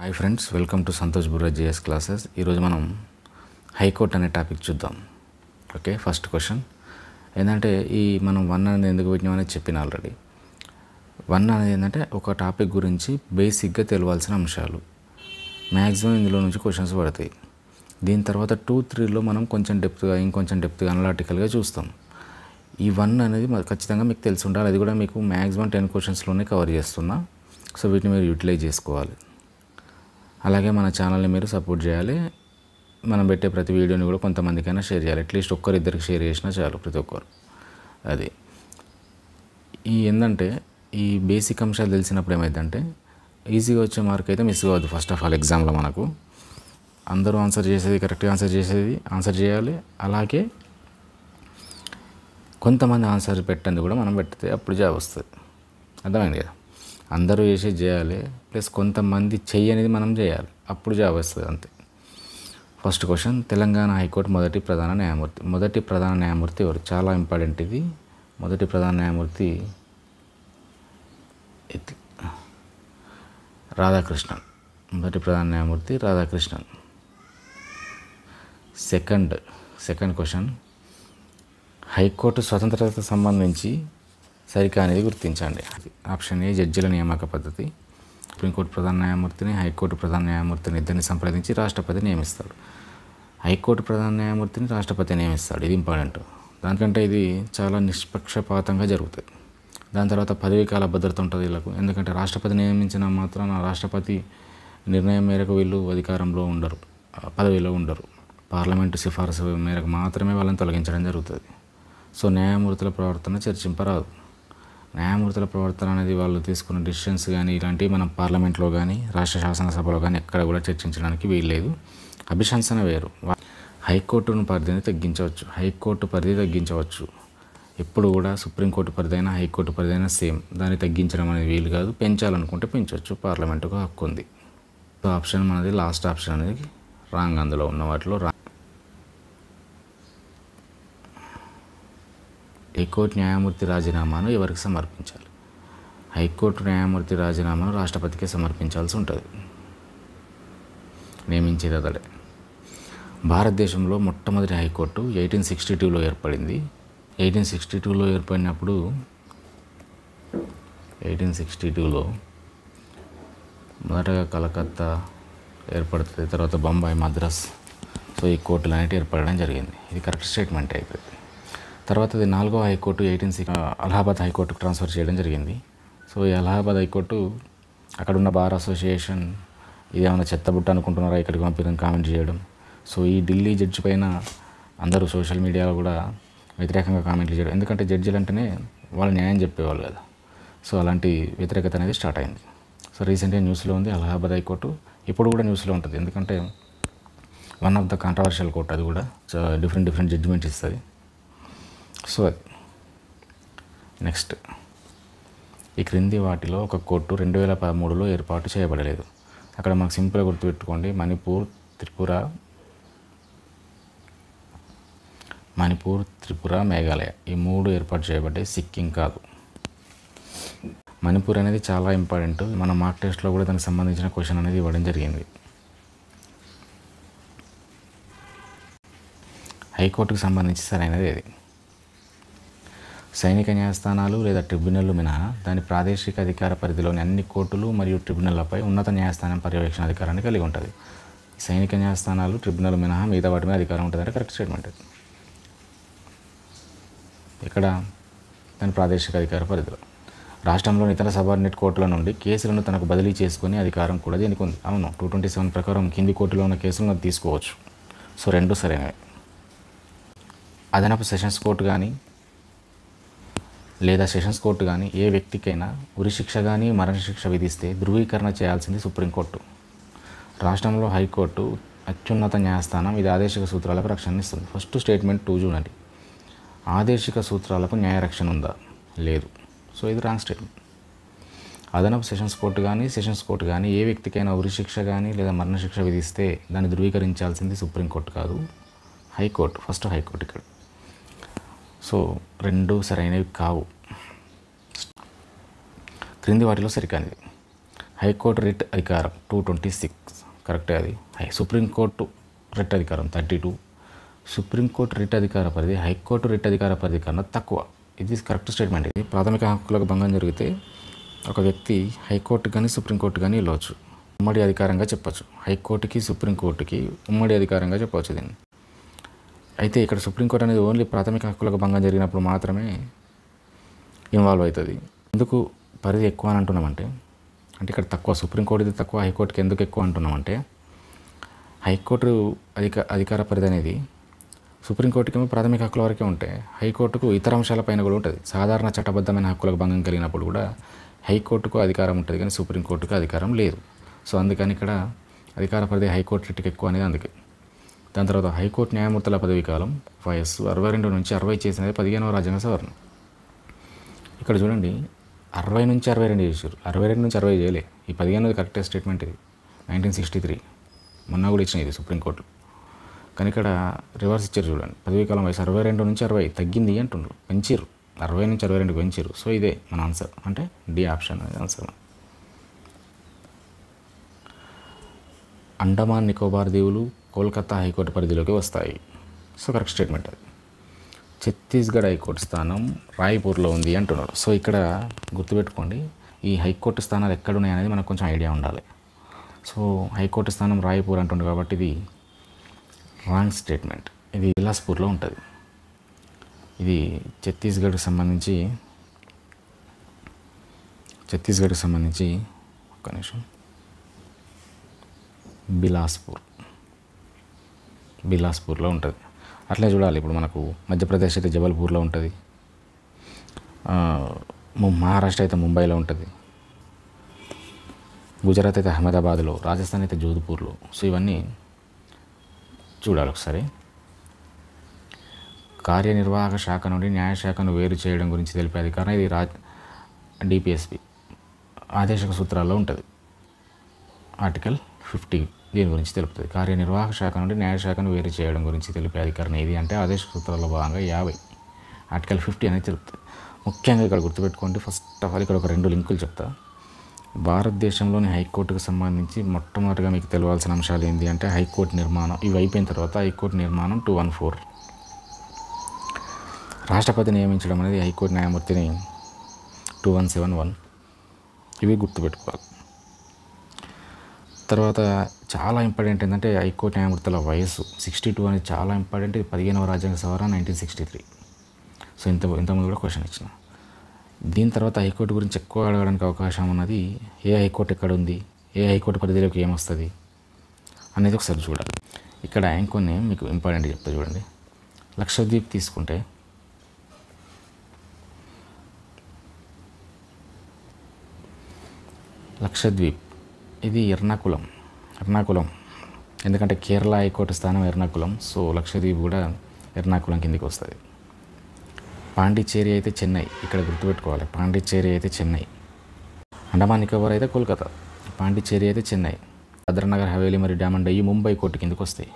Hi friends, welcome to Santosh Burra GS classes. ఈరోజు మనం high court అనే టాపిక్ చూద్దాం. ఓకే, ఫస్ట్ క్వశ్చన్ ఏంటంటే మనం 1 అనేది ఎందుకు పెట్టినామనేది చెప్పిన ఆల్రెడీ. 1 అనేది ఏంటంటే ఒక టాపిక్ గురించి బేసిక్గా తెలియాల్సిన అంశాలు. మ్యాక్సిమం ఇందులో నుంచి క్వశ్చన్స్ పడతాయి. దీని తర్వాత 2, 3లో మనం ఇంకొంచెం డెప్త్గా అనలాటికల్గా చూస్తాం. ఈ 1 అనేది ఖచ్చితంగా మీకు తెలిసి ఉండాలి. అది కూడా మీకు మ్యాక్సిమం 10 క్వశ్చన్స్లోనే కవర్ చేస్తున్నా. సో వీటిని మీరు యూటిలైజ్ చేసుకోవాలి. అలాగే మన ఛానల్ని మీరు సపోర్ట్ చేయాలి. మనం పెట్టే ప్రతి వీడియోని కూడా కొంతమందికైనా షేర్ చేయాలి. అట్లీస్ట్ ఒక్కరిద్దరికి షేర్ చేసినా చాలు, ప్రతి ఒక్కరు. అది ఏంటంటే ఈ బేసిక్ అంశాలు తెలిసినప్పుడు ఏమైందంటే ఈజీగా వచ్చే మార్క్ అయితే మిస్ కావద్దు. ఫస్ట్ ఆఫ్ ఆల్ ఎగ్జామ్లో మనకు అందరూ కరెక్ట్గా ఆన్సర్ చేయాలి. అలాగే కొంతమంది ఆన్సర్ పెట్టండి కూడా మనం పెడితే అప్పుడు జాబ్ వస్తుంది. అర్థమైంది కదా? అందరూ చేసేది చేయాలి, ప్లస్ కొంతమంది చెయ్యనేది మనం చేయాలి, అప్పుడు జాబ్ వస్తుంది, అంతే. ఫస్ట్ క్వశ్చన్, తెలంగాణ హైకోర్టు మొదటి ప్రధాన న్యాయమూర్తి ఎవరు? చాలా ఇంపార్టెంట్ ఇది. మొదటి ప్రధాన న్యాయమూర్తి రాధాకృష్ణన్. సెకండ్ క్వశ్చన్, హైకోర్టు స్వతంత్రతకు సంబంధించి సరికానిది గుర్తించండి. ఆప్షన్ ఏ, జడ్జిల నియామక పద్ధతి. సుప్రీంకోర్టు ప్రధాన న్యాయమూర్తిని, హైకోర్టు ప్రధాన న్యాయమూర్తిని ఇద్దరిని సంప్రదించి రాష్ట్రపతి నియమిస్తాడు. హైకోర్టు ప్రధాన న్యాయమూర్తిని రాష్ట్రపతి నియమిస్తాడు. ఇది ఇంపార్టెంట్. దానికంటే ఇది చాలా నిష్పక్షపాతంగా జరుగుతుంది. దాని తర్వాత పదవీకాల భద్రత ఉంటుంది వీళ్ళకు. ఎందుకంటే రాష్ట్రపతి నియమించిన మాత్రాన రాష్ట్రపతి నిర్ణయం మేరకు వీళ్ళు పదవిలో ఉండరు. పార్లమెంటు సిఫారసు మేరకు మాత్రమే వాళ్ళని తొలగించడం జరుగుతుంది. సో న్యాయమూర్తుల ప్రవర్తన చర్చింపరాదు. న్యాయమూర్తుల ప్రవర్తన అనేది వాళ్ళు తీసుకున్న డిసిషన్స్ కానీ ఇలాంటివి మనం పార్లమెంట్లో కానీ రాష్ట్ర శాసనసభలో కానీ ఎక్కడ కూడా చర్చించడానికి వీల్లేదు. అభిశంసన వేరు. హైకోర్టు పరిధి తగ్గించవచ్చు. ఎప్పుడు కూడా సుప్రీంకోర్టు పరిధైనా హైకోర్టు పరిధైనా సేమ్. దాన్ని తగ్గించడం అనేది వీలు కాదు. పెంచాలనుకుంటే పెంచవచ్చు, పార్లమెంటుకు హక్కు ఉంది. సో ఆప్షన్ మనది లాస్ట్ ఆప్షన్ అనేది రాంగ్. అందులో ఉన్న వాటిలో హైకోర్టు న్యాయమూర్తి రాజీనామాను ఎవరికి సమర్పించాలి? హైకోర్టు న్యాయమూర్తి రాజీనామాను రాష్ట్రపతికి సమర్పించాల్సి ఉంటుంది. నియమించేది అతడే. భారతదేశంలో మొట్టమొదటి హైకోర్టు 1862లో ఏర్పడింది. 1862లో ఏర్పడినప్పుడు 1862లో మొదటగా కలకత్తా ఏర్పడుతుంది, తర్వాత బొంబాయి, మద్రాస్. సో ఈ కోర్టులు అనేవి ఏర్పడడం జరిగింది. ఇది కరెక్ట్ స్టేట్మెంట్ అయిపోయింది. తర్వాత ఇది 4వ హైకోర్టు అలహాబాద్ హైకోర్టుకు ట్రాన్స్ఫర్ చేయడం జరిగింది. సో ఈ అలహాబాద్ హైకోర్టు అక్కడున్న బార్ అసోసియేషన్ ఇదేమైనా చెత్తబుట్ట అనుకుంటున్నారా ఇక్కడికి పంపిదని కామెంట్ చేయడం. సో ఈ ఢిల్లీ జడ్జి పైన అందరూ సోషల్ మీడియాలో కూడా వ్యతిరేకంగా కామెంట్లు చేయడం. ఎందుకంటే జడ్జిలు అంటేనే వాళ్ళు న్యాయం చెప్పేవాళ్ళు కదా. సో అలాంటి వ్యతిరేకత అనేది స్టార్ట్ అయింది. సో రీసెంట్గా న్యూస్లో ఉంది అలహాబాద్ హైకోర్టు. ఇప్పుడు కూడా న్యూస్లో ఉంటుంది, ఎందుకంటే one of the controversial court. అది కూడా డిఫరెంట్ జడ్జిమెంట్స్ ఇస్తుంది. సో నెక్స్ట్, ఈ క్రింది వాటిలో ఒక కోర్టు 2013లో ఏర్పాటు చేయబడలేదు. అక్కడ మనకు సింపుల్గా గుర్తుపెట్టుకోండి, మణిపూర్, త్రిపుర, మేఘాలయ ఈ 3 ఏర్పాటు చేయబడ్డాయి. సిక్కిం కాదు. మణిపూర్ అనేది చాలా ఇంపార్టెంట్. మన మార్క్ టెస్ట్లో కూడా దానికి సంబంధించిన క్వశ్చన్ అనేది ఇవ్వడం జరిగింది. హైకోర్టుకు సంబంధించి సరైనది ఏది? సైనిక న్యాయస్థానాలు లేదా ట్రిబ్యునల్లు మినహా దాని ప్రాదేశిక అధికార పరిధిలోని అన్ని కోర్టులు మరియు ట్రిబ్యునల్లపై ఉన్నత న్యాయస్థానం పర్యవేక్షణ అధికారాన్ని కలిగి ఉంటుంది. సైనిక న్యాయస్థానాలు, ట్రిబ్యునల్ మినహా మిగతా వాటి మీద అధికారం ఉంటుందంటే కరెక్ట్ స్టేట్మెంట్. ఇక్కడ దాని ప్రాదేశిక అధికార పరిధిలో. రాష్ట్రంలోని ఇతర సబార్డినేట్ కోర్టుల నుండి కేసులను తనకు బదిలీ చేసుకునే అధికారం కూడా దీనికి ఉంది. అవును, 227 ప్రకారం కింది కోర్టులో ఉన్న కేసులను అది తీసుకోవచ్చు. సో 2 సరైనవి. అదనపు సెషన్స్ కోర్టు కానీ ఏ వ్యక్తికైనా ఉరిశిక్ష కానీ మరణశిక్ష విధిస్తే ధృవీకరణ చేయాల్సింది సుప్రీంకోర్టు. రాష్ట్రంలో హైకోర్టు అత్యున్నత న్యాయస్థానం. ఇది ఆదేశిక సూత్రాలకు రక్షణ ఇస్తుంది. ఫస్ట్ స్టేట్మెంట్ 2 చూడండి. ఆదేశిక సూత్రాలకు న్యాయ రక్షణ ఉందా? లేదు. సో ఇది రాంగ్ స్టేట్మెంట్. అదనపు సెషన్స్ కోర్టు కానీ ఏ వ్యక్తికైనా ఉరిశిక్ష కానీ లేదా మరణశిక్ష విధిస్తే దాన్ని ధృవీకరించాల్సింది సుప్రీంకోర్టు కాదు, హైకోర్టు. ఫస్ట్ హైకోర్టు ఇక్కడ. సో 2 సరైనవి కావు. క్రింది వాటిలో సరికానిది. హైకోర్టు రిట్ అధికారం 226 కరెక్టే అది. సుప్రీంకోర్టు రిట్ అధికారం 32. సుప్రీంకోర్టు రిట్ అధికార పరిధి హైకోర్టు రిట్ అధికార పరిధి కన్నా తక్కువ. ఇది కరెక్ట్ స్టేట్మెంట్. ఇది ప్రాథమిక హక్కులకు భంగం జరిగితే ఒక వ్యక్తి హైకోర్టు కానీ సుప్రీంకోర్టు కానీ వెళ్ళవచ్చు. ఉమ్మడి అధికారంగా చెప్పచ్చు. హైకోర్టుకి సుప్రీంకోర్టుకి ఉమ్మడి అధికారంగా చెప్పవచ్చు దీన్ని. అయితే ఇక్కడ సుప్రీంకోర్టు అనేది ఓన్లీ ప్రాథమిక హక్కులకు భంగం జరిగినప్పుడు మాత్రమే ఇన్వాల్వ్ అవుతుంది. ఎందుకు పరిధి ఎక్కువ అని అంటున్నామంటే, అంటే ఇక్కడ తక్కువ, సుప్రీంకోర్టుది తక్కువ, హైకోర్టుకి ఎందుకు ఎక్కువ అంటున్నామంటే, హైకోర్టు అధికార పరిధి అనేది సుప్రీంకోర్టుకేమో ప్రాథమిక హక్కుల వరకే ఉంటాయి, హైకోర్టుకు ఇతర అంశాలపైన కూడా ఉంటుంది. సాధారణ చట్టబద్ధమైన హక్కులకు భంగం కలిగినప్పుడు కూడా హైకోర్టుకు అధికారం ఉంటుంది, కానీ సుప్రీంకోర్టుకు అధికారం లేదు. సో అందుకని ఇక్కడ అధికార పరిధి హైకోర్టు రిట్కి ఎక్కువ అనేది అందుకే. దాని తర్వాత హైకోర్టు న్యాయమూర్తుల పదవీ కాలం వయస్సు 62 నుంచి 60 చేసినది 15వ రాజ్యాంగ సవరణ. ఇక్కడ చూడండి, 60 నుంచి 62 చేశారు, 62 నుంచి 60 చేయలే. ఈ 15వ కరెక్ట్ స్టేట్మెంట్. ఇది 1963 మొన్న కూడా ఇచ్చిన ఇది సుప్రీంకోర్టు. కానీ ఇక్కడ రివర్స్ ఇచ్చారు చూడండి, పదవీ కాలం వయసు 62 నుంచి 60 తగ్గింది అంటుండ్రు, పెంచారు, 60 నుంచి 62కి పెంచారు. సో ఇదే మన ఆన్సర్, అంటే డి ఆప్షన్ అనేది ఆన్సర్. అండమాన్ నికోబార్ దీవులు కోల్కతా హైకోర్టు పరిధిలోకి వస్తాయి. సో కరెక్ట్ స్టేట్మెంట్ అది. ఛత్తీస్గఢ్ హైకోర్టు స్థానం రాయ్పూర్లో ఉంది అంటున్నారు. సో ఇక్కడ గుర్తుపెట్టుకోండి, ఈ హైకోర్టు స్థానాలు ఎక్కడున్నాయి అనేది మనకు కొంచెం ఐడియా ఉండాలి. సో హైకోర్టు స్థానం రాయ్పూర్ అంటుంది కాబట్టి ఇది రాంగ్ స్టేట్మెంట్. ఇది బిలాస్పూర్లో ఉంటుంది. ఇది ఛత్తీస్గఢ్కి సంబంధించి ఒక్క నిమిషం, బిలాస్పూర్లో ఉంటుంది. అట్లే చూడాలి. ఇప్పుడు మనకు మధ్యప్రదేశ్ అయితే జబల్పూర్లో ఉంటుంది, మహారాష్ట్ర అయితే ముంబైలో ఉంటుంది, గుజరాత్ అయితే అహ్మదాబాద్లో, రాజస్థాన్ అయితే జోధ్పూర్లో. సో ఇవన్నీ చూడాలి ఒకసారి. కార్యనిర్వాహక శాఖ నుండి న్యాయశాఖను వేరు చేయడం గురించి తెలిపే అధికారం ఇది డిపిఎస్పి ఆదేశక సూత్రాల్లో ఉంటుంది. ఆర్టికల్ 50 దీని గురించి తెలుపుతుంది. కార్యనిర్వాహక శాఖ నుండి న్యాయశాఖను వేరు చేయడం గురించి తెలిపే అధికారం ఏది అంటే ఆదేశక సూత్రాల్లో భాగంగా 50 ఆర్టికల్ 50 అనేది తెలుపుతుంది. ముఖ్యంగా ఇక్కడ గుర్తుపెట్టుకోండి, ఫస్ట్ ఆఫ్ ఆల్ ఇక్కడ ఒక 2 లింకులు చెప్తా. భారతదేశంలోని హైకోర్టుకు సంబంధించి మొట్టమొదటిగా మీకు తెలియాల్సిన అంశాలు ఏంటి అంటే హైకోర్టు నిర్మాణం. ఇవి అయిపోయిన తర్వాత హైకోర్టు నిర్మాణం 214. రాష్ట్రపతి నియమించడం అనేది హైకోర్టు న్యాయమూర్తిని 2171. ఇవి గుర్తుపెట్టుకోవాలి. తర్వాత చాలా ఇంపార్టెంట్ ఏంటంటే హైకోర్టు న్యాయమూర్తుల వయస్సు 62 అనేది చాలా ఇంపార్టెంట్. ఇది 15వ రాజ్యాంగ సవరణ 1963. సో ఇంతకుముందు కూడా క్వశ్చన్ ఇచ్చిన. దీని తర్వాత హైకోర్టు గురించి ఎక్కువ అడగడానికి అవకాశం ఉన్నది, ఏ హైకోర్టు ఎక్కడ ఉంది, ఏ హైకోర్టు పరిధిలోకి ఏమొస్తుంది అనేది ఒకసారి చూడాలి. ఇక్కడ ఇంకొన్ని మీకు ఇంపార్టెంట్ చెప్తా చూడండి. లక్షద్వీప్ తీసుకుంటే లక్షద్వీప్ ఇది ఎర్నాకుళం, ఎందుకంటే కేరళ హైకోర్టు స్థానం ఎర్నాకుళం. సో లక్షద్వీప్ కూడా ఎర్నాకుళం కిందికి వస్తుంది. పాండిచ్చేరి అయితే చెన్నై, ఇక్కడ గుర్తుపెట్టుకోవాలి, పాండిచ్చేరి అయితే చెన్నై. అండమాన్ నికోబార్ అయితే కోల్కతా, పాండిచ్చేరి అయితే చెన్నై. దాద్రానగర్ హవేలీ మరియు డామన్ డయ్యూ ముంబై కోర్టు కిందకి వస్తాయి.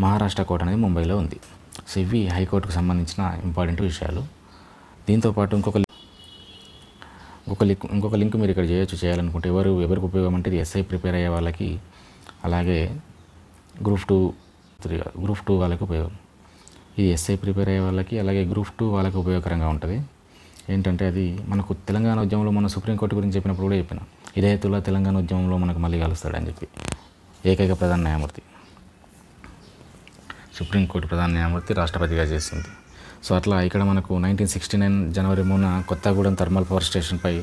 మహారాష్ట్ర కోర్టు అనేది ముంబైలో ఉంది. సో ఇవి హైకోర్టుకు సంబంధించిన ఇంపార్టెంట్ విషయాలు. దీంతోపాటు ఇంకొక లింక్ మీరు ఇక్కడ చేయాలనుకుంటే ఎవరికి ఉపయోగం అంటే ఇది ఎస్ఐ ప్రిపేర్ అయ్యే వాళ్ళకి, అలాగే గ్రూప్ 2 వాళ్ళకి ఉపయోగం. ఇది ఎస్ఐ ప్రిపేర్ అయ్యే వాళ్ళకి, అలాగే గ్రూప్ 2 వాళ్ళకి ఉపయోగకరంగా ఉంటుంది. ఏంటంటే అది మనకు తెలంగాణ ఉద్యమంలో మన సుప్రీంకోర్టు గురించి చెప్పినప్పుడు కూడా చెప్పిన, హిదాయతుల్లా తెలంగాణ ఉద్యమంలో మనకు మళ్ళీ కలుస్తాడని చెప్పి. ఏకైక ప్రధాన న్యాయమూర్తి, సుప్రీంకోర్టు ప్రధాన న్యాయమూర్తి రాష్ట్రపతిగా చేసింది. సో అట్లా ఇక్కడ మనకు 1969 జనవరి 3న కొత్తగూడెం థర్మల్ పవర్ స్టేషన్పై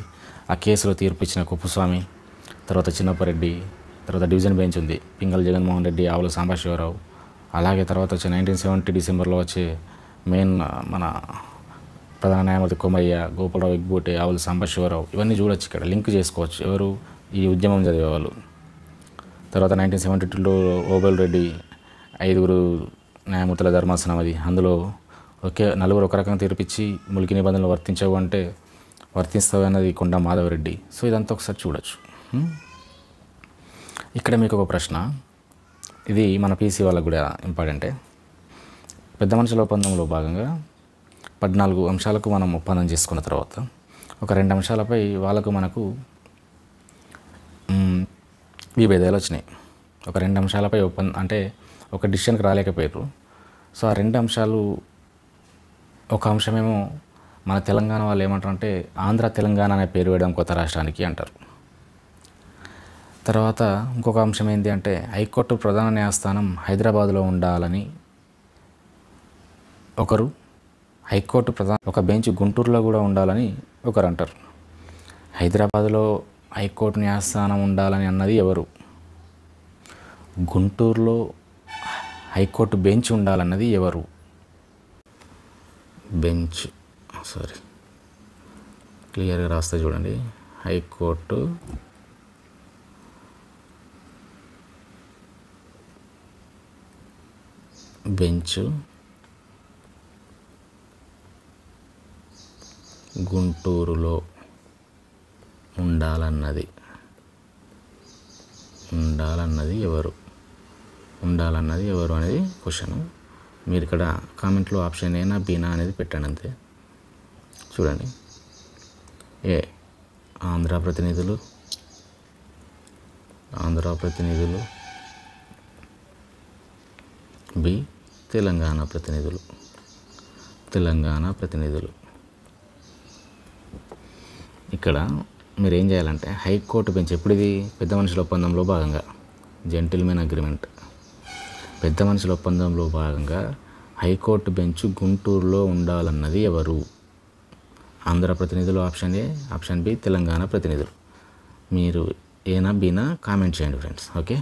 ఆ కేసులో తీర్పు ఇచ్చిన కుప్పస్వామి, తర్వాత చిన్నప్పరెడ్డి, తర్వాత డివిజన్ బెంచ్ ఉంది, పింగళి జగన్మోహన్ రెడ్డి, ఆవుల సాంబశివరావు, అలాగే తర్వాత వచ్చే 1970 డిసెంబర్లో వచ్చే మెయిన్ మన ప్రధాన న్యాయమూర్తి కొమరయ్య, గోపాలరావు ఎగ్బోటే, ఆవుల సాంబశివరావు, ఇవన్నీ చూడొచ్చు. ఇక్కడ లింక్ చేసుకోవచ్చు ఎవరు ఈ ఉద్యమం చదివేవాళ్ళు. తర్వాత 1972లో ఓబెల్ రెడ్డి, 5 న్యాయమూర్తుల ధర్మాసనం అది, అందులో నలుగురు ఒక రకంగా తీర్పిచ్చి ములికి నిబంధనలు వర్తించవు అంటే వర్తిస్తావు అన్నది కొండ మాధవరెడ్డి. సో ఇదంతా ఒకసారి చూడొచ్చు. ఇక్కడ మీకు ఒక ప్రశ్న, ఇది మన పీసీ వాళ్ళకు కూడా ఇంపార్టెంటే. పెద్ద మనుషుల ఒప్పందంలో భాగంగా 14 అంశాలకు మనం ఒప్పందం చేసుకున్న తర్వాత ఒక 2 అంశాలపై మనకు విభేదాలు వచ్చినాయి. ఒక 2 అంశాలపై అంటే ఒక డిసిషన్కి రాలేకపోయారు. సో ఆ 2 అంశాలు, ఒక అంశమేమో మన తెలంగాణ వాళ్ళు ఏమంటారంటే ఆంధ్ర తెలంగాణ అనే పేరు వేయడం కొత్త రాష్ట్రానికి అంటారు. తర్వాత ఇంకొక అంశం ఏంటి అంటే హైకోర్టు ప్రధాన న్యాయస్థానం హైదరాబాదులో ఉండాలని ఒకరు, హైకోర్టు ఒక బెంచ్ గుంటూరులో కూడా ఉండాలని ఒకరు అంటారు. హైదరాబాదులో హైకోర్టు న్యాయస్థానం ఉండాలని అన్నది ఎవరు? గుంటూరులో హైకోర్టు బెంచ్ ఉండాలన్నది ఎవరు? బెంచ్ క్లియర్గా రాస్తే చూడండి. హైకోర్టు బెంచ్ గుంటూరులో ఉండాలన్నది ఎవరు? అనేది క్వశ్చన్. మీరు ఇక్కడ కామెంట్లో ఆప్షన్ ఏనా బీనా అనేది పెట్టండి అంతే. చూడండి, ఏ ఆంధ్ర ప్రతినిధులు, బి తెలంగాణ ప్రతినిధులు. ఇక్కడ మీరు ఏం చేయాలంటే హైకోర్టు బెంచ్ ఎప్పుడు ఇది పెద్ద మనుషుల ఒప్పందంలో భాగంగా, జెంటిల్మెన్ అగ్రిమెంట్, పెద్ద మనుషుల ఒప్పందంలో భాగంగా హైకోర్టు బెంచ్ గుంటూరులో ఉండాలన్నది ఎవరు? ఆంధ్ర ప్రతినిధులు option A, option B Telangana ప్రతినిధులు. మీరు ఏనా బీనా కామెంట్ చేయండి ఫ్రెండ్స్. ఓకే.